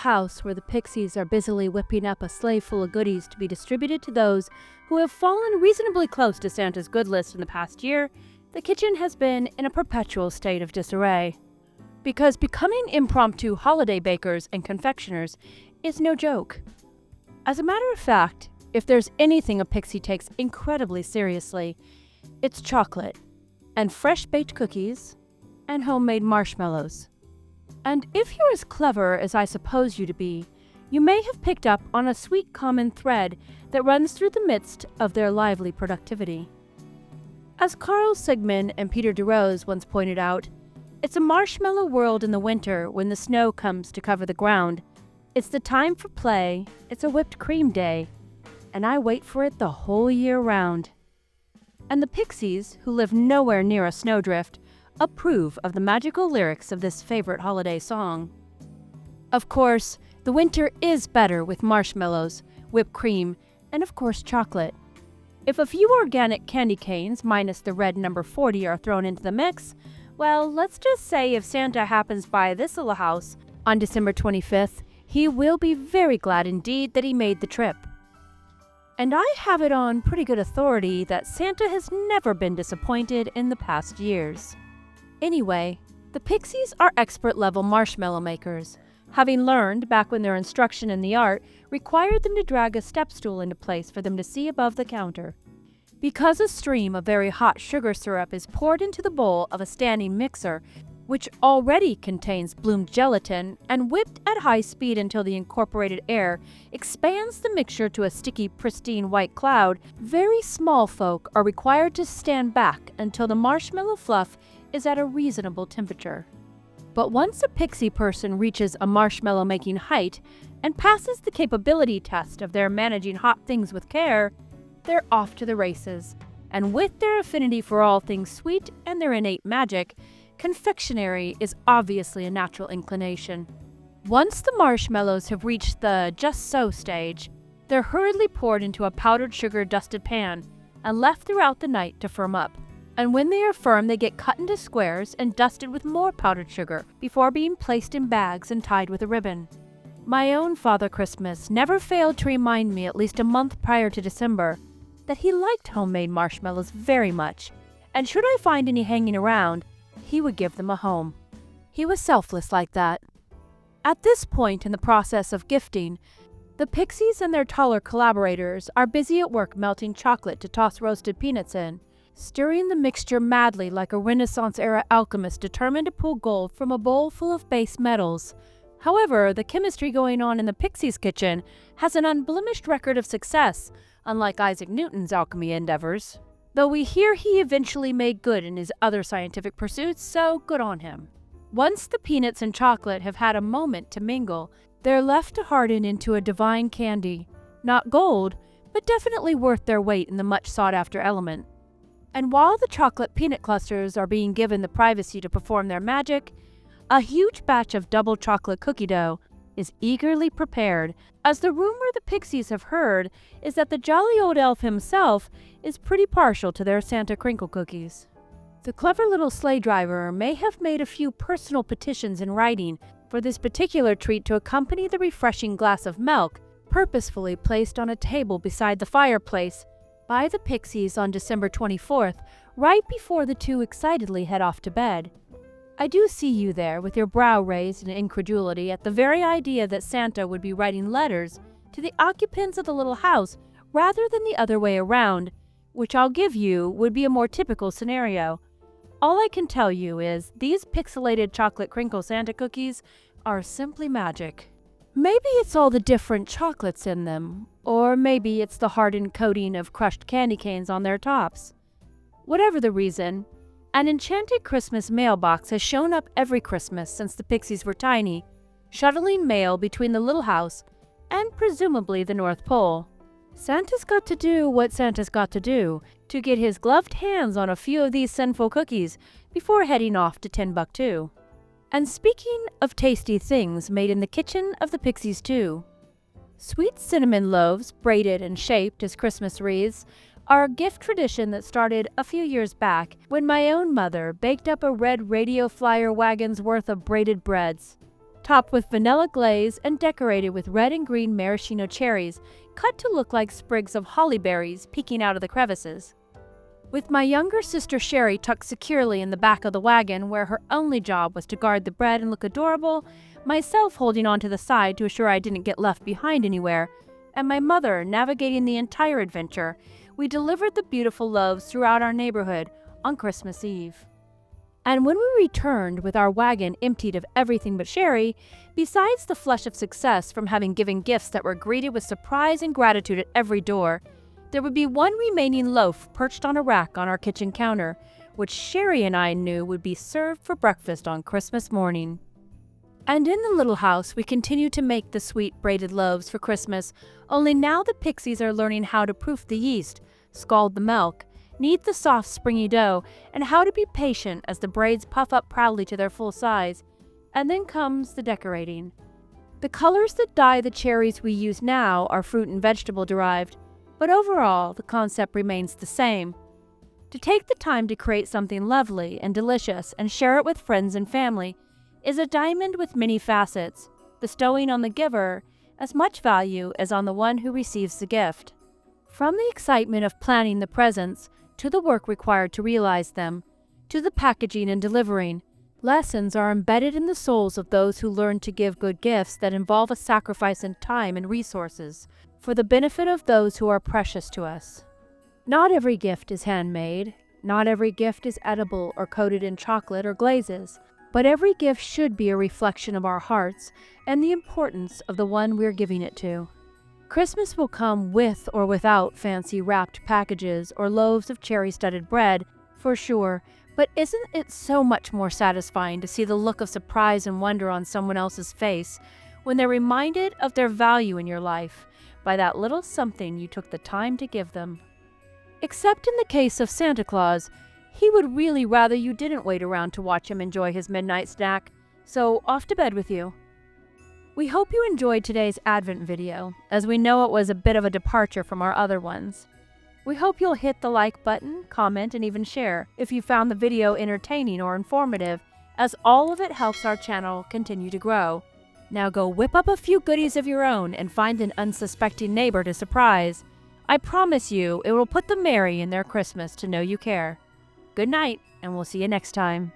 house where the pixies are busily whipping up a sleigh full of goodies to be distributed to those who have fallen reasonably close to Santa's good list in the past year, the kitchen has been in a perpetual state of disarray. Because becoming impromptu holiday bakers and confectioners is no joke. As a matter of fact, if there's anything a pixie takes incredibly seriously, it's chocolate, and fresh-baked cookies, and homemade marshmallows. And if you're as clever as I suppose you to be, you may have picked up on a sweet common thread that runs through the midst of their lively productivity. As Carl Sigman and Peter DeRose once pointed out, it's a marshmallow world in the winter when the snow comes to cover the ground. It's the time for play, it's a whipped cream day, and I wait for it the whole year round. And the pixies, who live nowhere near a snowdrift, approve of the magical lyrics of this favorite holiday song. Of course, the winter is better with marshmallows, whipped cream, and of course chocolate. If a few organic candy canes minus the red number 40 are thrown into the mix, well, let's just say if Santa happens by this little house on December 25th, he will be very glad indeed that he made the trip. And I have it on pretty good authority that Santa has never been disappointed in the past years. Anyway, the pixies are expert-level marshmallow makers, having learned back when their instruction in the art required them to drag a step stool into place for them to see above the counter. Because a stream of very hot sugar syrup is poured into the bowl of a standing mixer, which already contains bloomed gelatin, and whipped at high speed until the incorporated air expands the mixture to a sticky, pristine white cloud, very small folk are required to stand back until the marshmallow fluff is at a reasonable temperature. But once a pixie person reaches a marshmallow-making height and passes the capability test of their managing hot things with care, they're off to the races. And with their affinity for all things sweet and their innate magic, confectionery is obviously a natural inclination. Once the marshmallows have reached the just-so stage, they're hurriedly poured into a powdered sugar-dusted pan and left throughout the night to firm up. And when they are firm, they get cut into squares and dusted with more powdered sugar before being placed in bags and tied with a ribbon. My own Father Christmas never failed to remind me at least a month prior to December that he liked homemade marshmallows very much, and should I find any hanging around, he would give them a home. He was selfless like that. At this point in the process of gifting, the pixies and their taller collaborators are busy at work melting chocolate to toss roasted peanuts in, stirring the mixture madly like a Renaissance-era alchemist determined to pull gold from a bowl full of base metals. However, the chemistry going on in the pixies' kitchen has an unblemished record of success, unlike Isaac Newton's alchemy endeavors. Though we hear he eventually made good in his other scientific pursuits, so good on him. Once the peanuts and chocolate have had a moment to mingle, they're left to harden into a divine candy. Not gold, but definitely worth their weight in the much sought-after element. And while the chocolate peanut clusters are being given the privacy to perform their magic, a huge batch of double chocolate cookie dough is eagerly prepared, as the rumor the pixies have heard is that the jolly old elf himself is pretty partial to their Santa crinkle cookies. The clever little sleigh driver may have made a few personal petitions in writing for this particular treat to accompany the refreshing glass of milk purposefully placed on a table beside the fireplace by the pixies on December 24th, right before the two excitedly head off to bed. I do see you there with your brow raised in incredulity at the very idea that Santa would be writing letters to the occupants of the little house rather than the other way around, which I'll give you would be a more typical scenario. All I can tell you is these pixelated chocolate crinkle Santa cookies are simply magic. Maybe it's all the different chocolates in them, or maybe it's the hardened coating of crushed candy canes on their tops. Whatever the reason, an enchanted Christmas mailbox has shown up every Christmas since the pixies were tiny, shuttling mail between the little house and presumably the North Pole. Santa's got to do what Santa's got to do to get his gloved hands on a few of these sinful cookies before heading off to Timbuktu. And speaking of tasty things made in the kitchen of the pixies too, sweet cinnamon loaves, braided and shaped as Christmas wreaths, are a gift tradition that started a few years back when my own mother baked up a red radio flyer wagon's worth of braided breads. topped with vanilla glaze and decorated with red and green maraschino cherries, cut to look like sprigs of holly berries peeking out of the crevices. With my younger sister Sherry tucked securely in the back of the wagon where her only job was to guard the bread and look adorable, myself holding on to the side to assure I didn't get left behind anywhere, and my mother navigating the entire adventure, we delivered the beautiful loaves throughout our neighborhood on Christmas Eve. And when we returned with our wagon emptied of everything but Sherry, besides the flush of success from having given gifts that were greeted with surprise and gratitude at every door, there would be one remaining loaf perched on a rack on our kitchen counter, which Sherry and I knew would be served for breakfast on Christmas morning. And in the little house, we continue to make the sweet braided loaves for Christmas, only now the pixies are learning how to proof the yeast, scald the milk, knead the soft springy dough, and how to be patient as the braids puff up proudly to their full size. And then comes the decorating. The colors that dye the cherries we use now are fruit and vegetable derived, but overall the concept remains the same. To take the time to create something lovely and delicious and share it with friends and family is a diamond with many facets, bestowing on the giver as much value as on the one who receives the gift. From the excitement of planning the presents, to the work required to realize them, to the packaging and delivering, lessons are embedded in the souls of those who learn to give good gifts that involve a sacrifice in time and resources for the benefit of those who are precious to us. Not every gift is handmade, not every gift is edible or coated in chocolate or glazes, but every gift should be a reflection of our hearts and the importance of the one we're giving it to. Christmas will come with or without fancy wrapped packages or loaves of cherry-studded bread, for sure, but isn't it so much more satisfying to see the look of surprise and wonder on someone else's face when they're reminded of their value in your life by that little something you took the time to give them? Except in the case of Santa Claus, he would really rather you didn't wait around to watch him enjoy his midnight snack, so off to bed with you. We hope you enjoyed today's Advent video, as we know it was a bit of a departure from our other ones. We hope you'll hit the like button, comment, and even share if you found the video entertaining or informative, as all of it helps our channel continue to grow. Now go whip up a few goodies of your own and find an unsuspecting neighbor to surprise. I promise you it will put them merry in their Christmas to know you care. Good night, and we'll see you next time.